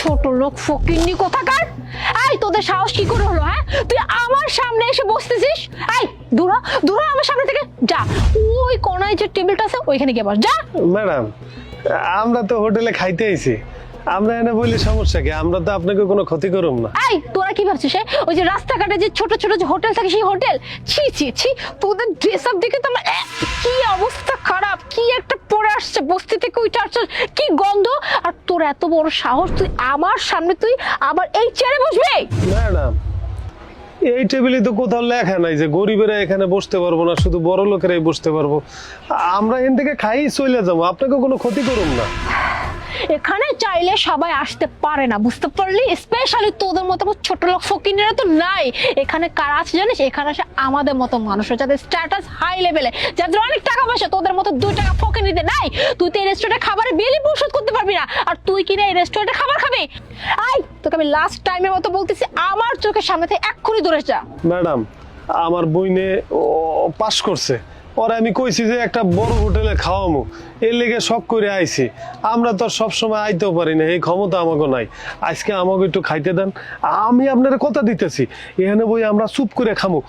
ছোট লোক ফকিন্নি কোথাকার। এই তোদের সাহস কি করে হলো? হ্যাঁ, তুই আমার সামনে এসে বসতেছিস? এই দূরা দূরা আমার সামনে থেকে যা। ওই কোনায় যে টেবিলটা আছে ওইখানে গিয়ে বস, যা। ম্যাডাম, আমরা তো হোটেলে খাইতে আইছি, আমরা এনে বলি সমস্যা কি? আমরা তো আপনাকে কোনো ক্ষতি করব না। এই তোরা কি ভাবছিস? ওই যে রাস্তাঘাটে যে ছোট ছোট যে হোটেল থাকে সেই হোটেল? ছি ছি ছি, তোদের ড্রেস আপ দেখে তো আমার কি অবস্থা খারাপ। কি একটা পরে আসছে বস্তি থেকে ওইটা আসছে, কি গন্ধ। আর তোর এত বড় সাহস, তুই আমার সামনে তুই আবার এই চেয়ারে বসবি? ম্যাডাম, এই টেবিলে তো কোথাও লেখা নাই যে গরিবেরা এখানে বসতে পারবো না, শুধু বড় লোকেরাই বসতে পারবো। আমরা এখান থেকে খাই চলে যাবো, আপনাকে কোনো ক্ষতি করব না। এখানে চাইলে সবাই আসতে পারে না, বুঝতে পারলি? স্পেশালি তোদের মতো ছোট লোক ফকিনেরা তো নাই এখানে। কারা আছে জানিস? এখানে আসে আমাদের মতো মানুষ, যাদের স্ট্যাটাস হাই লেভেলে, যাদের অনেক টাকা পয়সা। তোদের মতো 2 টাকা ফকিনিতে নাই। তুই তো এই রেস্টুরেন্টে খাবারের বিলই পরিশোধ করতে পারবি না, আর তুই কিনা এই রেস্টুরেন্টে খাবার খাবি? আই তোকে আমি লাস্ট টাইমের মতো বলতেছি, আমার চোখের সামনে থেকে এক্ষুনি দূরে যা। ম্যাডাম, আমার বইনে পাস করছে, ওরা আমি কইছি যে একটা বড় হোটেলে খাওয়ামু, এর লেগে সব করে আইছি। আমরা তো সব সময় আইতেও পারি না, এই ক্ষমতা আমাকে নাই। আজকে আমাকে একটু খাইতে দেন, আমি আপনার কথা দিতেছি। এখানে বই আমরা চুপ করে খামু,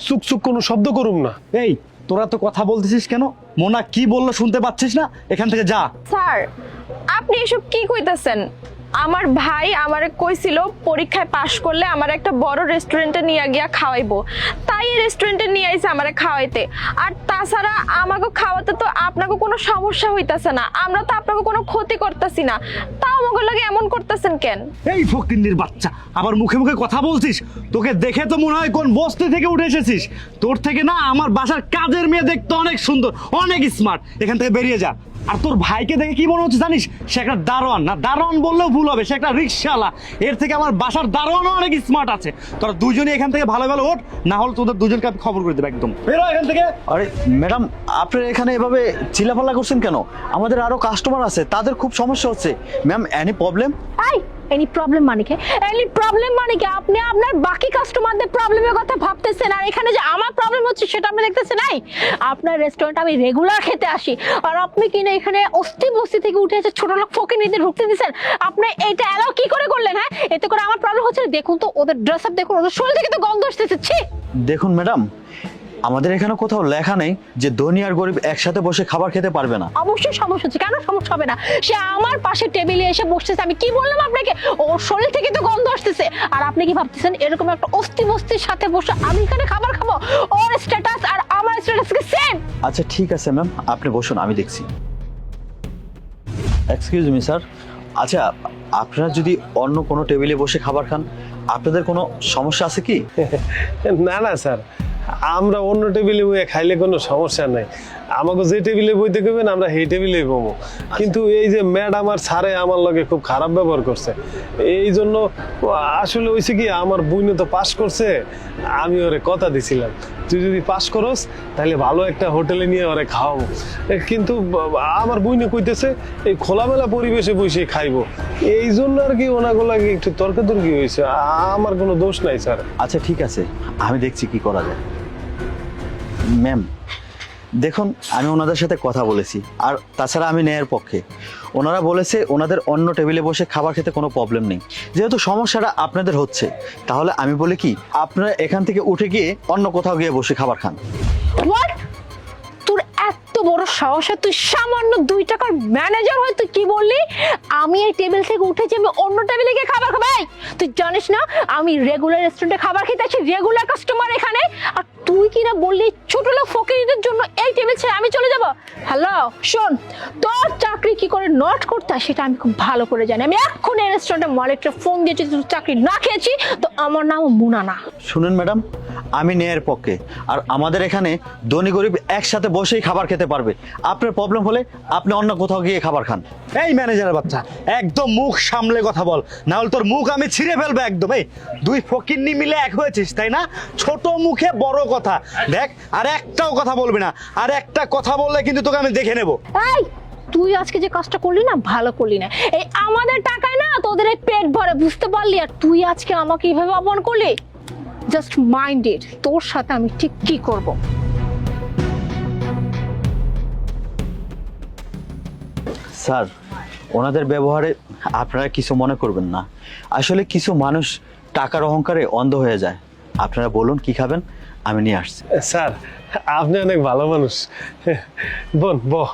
চুপ চুপ কোনো শব্দ করুম না। এই তোরা তো কথা বলতেছিস কেন? মোনা কি বললো শুনতে পাচ্ছিস না? এখান থেকে যা। স্যার, আপনি এসব কি কইতাছেন? আমার ভাই আমারে কইছিল পরীক্ষায় পাশ করলে আমার একটা বড় রেস্টুরেন্টে নিয়ে গিয়া খাওয়াইবো, তাই এই রেস্টুরেন্টে নিয়ে আইছে আমারে খাওয়াইতে। আর তাছাড়া আমাকে খাওয়াতে তো আপনাকে কোনো সমস্যা হইতাছে না, আমরা তো আপনাকে কোনো ক্ষতি করতেছি না, তাও আমাকে লাগে এমন করতেছেন কেন? এই ফকিন্নির বাচ্চা, আবার মুখে মুখে কথা বলছিস? তোকে দেখে তো মনে হয় কোন বস্তি থেকে উঠে এসেছিস। তোর থেকে না আমার বাসার কাজের মেয়ে দেখতে অনেক সুন্দর, অনেক স্মার্ট। এখান থেকে বেরিয়ে যা। আর তোর ভাইকে দেখে কি মনে হচ্ছে জানিস? সে একটা দারোয়ান, না দারোয়ান বললেও ভুল হবে, সে একটা রিক্সাওয়ালা। এর থেকে আমার বাসার দারোয়ানও অনেক স্মার্ট আছে। তোরা দুজনই এখান থেকে ভালো ভালো ওঠ, না হলে তোদের দুজনকে আমি খবর করে দেবো একদম। বেরো এখান থেকে। আরে ম্যাডাম, আপনারা এখানে এভাবে চিল্লাপাল্লা করছেন কেন? আমাদের আরো কাস্টমার আছে, তাদের খুব সমস্যা হচ্ছে। Ma'am, any problem? এই এনি প্রবলেম মানে কি? এনি প্রবলেম মানে কি? আপনি আপনার বাকি কাস্টমারদের প্রবলেমের কথা ভাবতেছেন, আর এখানে যে আমার প্রবলেম হচ্ছে সেটা আপনি দেখতেছেন। নাই, আপনার রেস্টুরেন্টে আমি রেগুলার খেতে আসি, আর আপনি কিনা এখানে অস্থি বস্তি থেকে উঠে এসে ছোট লোক ফকিনিতে ঢুকতে দিচ্ছেন। আপনি এটা অ্যালাউ কি করে করলেন? হ্যাঁ, এতে করে আমার প্রবলেম হচ্ছে। দেখুন তো ওদের ড্রেস আপ দেখুন, ওদের শরীর থেকে তো গন্ধ আসতেছে। ছি! দেখুন ম্যাডাম, আমাদের এখানে কোথাও লেখা নেই যে ধনী আর গরিব একসাথে বসে খাবার খেতে পারবে না। অবশ্যই সমস্যা হচ্ছে। কেন সমস্যা হবে না? সে আমার পাশে টেবিলে এসে বসতেছে, আমি কি বললাম আপনাকে? ওর শরীর থেকে তো গন্ধ আসতেছে। আর আপনি কি ভাবতেছেন এরকম একটা অস্থি বস্তির সাথে বসে আমি এখানে খাবার খাবো? ওর স্ট্যাটাস আর আমার স্ট্যাটাস কি সেম? আচ্ছা ঠিক আছে ম্যাম, আপনি বসুন, আমি দেখছি। এক্সকিউজ মি স্যার, আচ্ছা আপনারা যদি অন্য কোনো টেবিলে বসে খাবার খান, আপনাদের কোনো সমস্যা আছে কি? না না স্যার, আমরা অন্য টেবিলে বইয়ে খাইলে কোনো সমস্যা নাই। আমাকে যে টেবিলে বইতে কইবেন আমরা সেই টেবিলেই বমো। কিন্তু এই যে ম্যাডাম আর স্যারে আমার লগে খুব খারাপ ব্যবহার করছে, এই জন্য আসলে হয়েছে কি, আমার বোনে তো পাস করছে, আমি ওরে কথা দিছিলাম তুই যদি পাস করস তাহলে ভালো একটা হোটেলে নিয়ে ওরে খাওয়াবো। কিন্তু আমার বোনে কইতেছে এই খোলামেলা পরিবেশে বসে খাইবো, এই জন্য আর কি ওনাগুলাকে একটু তর্কাতর্কি হয়েছে। আমার কোনো দোষ নাই স্যার। আচ্ছা ঠিক আছে, আমি দেখছি কি করা যায়। ম্যাম দেখুন, আমি ওনাদের সাথে কথা বলেছি, আর তাছাড়া আমি ন্যায়ের পক্ষে। ওনারা বলেছে ওনাদের অন্য টেবিলে বসে খাবার খেতে কোনো প্রবলেম নেই। যেহেতু সমস্যাটা আপনাদের হচ্ছে, তাহলে আমি বলি কি, আপনারা এখান থেকে উঠে গিয়ে অন্য কোথাও গিয়ে বসে খাবার খান। হোয়াট? তোর এত বড় সাহস, তুই সামান্য 2 টাকার ম্যানেজার হয়ে তুই কি বললি? আমি এই টেবিল থেকে উঠেছি, আমি অন্য টেবিলে গিয়ে খাবার খাবো? এই, তুই জানিস না আমি রেগুলার রেস্টুরেন্টে খাবার খেতে আসি, রেগুলার কাস্টমার এখানে। আর তুই কিনা বললি ছোট লোক ফকিরদের জন্য এই টেবিল ছেড়ে আমি চলে যাব? হ্যালো শোন, তোর চাকরি কি করে নট করতে হয় সেটা আমি খুব ভালো করে জানি। আমি এখন এই রেস্টুরেন্টের মালিককে ফোন দিয়েছি, তুই চাকরি না খেয়েছি তো আমার নাম মুনা না। শুনুন ম্যাডাম, আমি ন্যায়ের পক্ষে, আর আমাদের এখানে ধনী গরিব একসাথে বসেই খাবার খেতে পারবে। আপনার প্রবলেম হলে আপনি অন্য কোথাও গিয়ে খাবার খান। এই ম্যানেজারের বাচ্চা, একদম মুখ সামলে কথা বল, না হলে তোর মুখ আমি ছিঁড়ে ফেলবো একদম। এই 2 ফকিন্নি মিলে এক হয়েছিস তাই না? ছোট মুখে বড় কথা। দেখ, আর একটাও কথা বলবি না, আর একটা কথা বললে কিন্তু তোকে আমি দেখে নেব। এই তুই আজকে যে কাজটা করলি না, ভালো করলি না। এই আমাদের টাকায় না তোদের এই পেট ভরে, বুঝতে পারলি? আর তুই আজকে আমাকে এইভাবে অপমান করলি। জাস্ট মাইন্ড ইট, তোর সাথে আমি ঠিক কি করব। স্যার, ওনাদের ব্যবহারে আপনারা কিছু মনে করবেন না। আসলে কিছু মানুষ টাকার অহংকারে অন্ধ হয়ে যায়। আপনারা বলুন কি খাবেন, আমি নিয়ে আসছি। স্যার আপনি অনেক ভালো মানুষ। বোন বহ।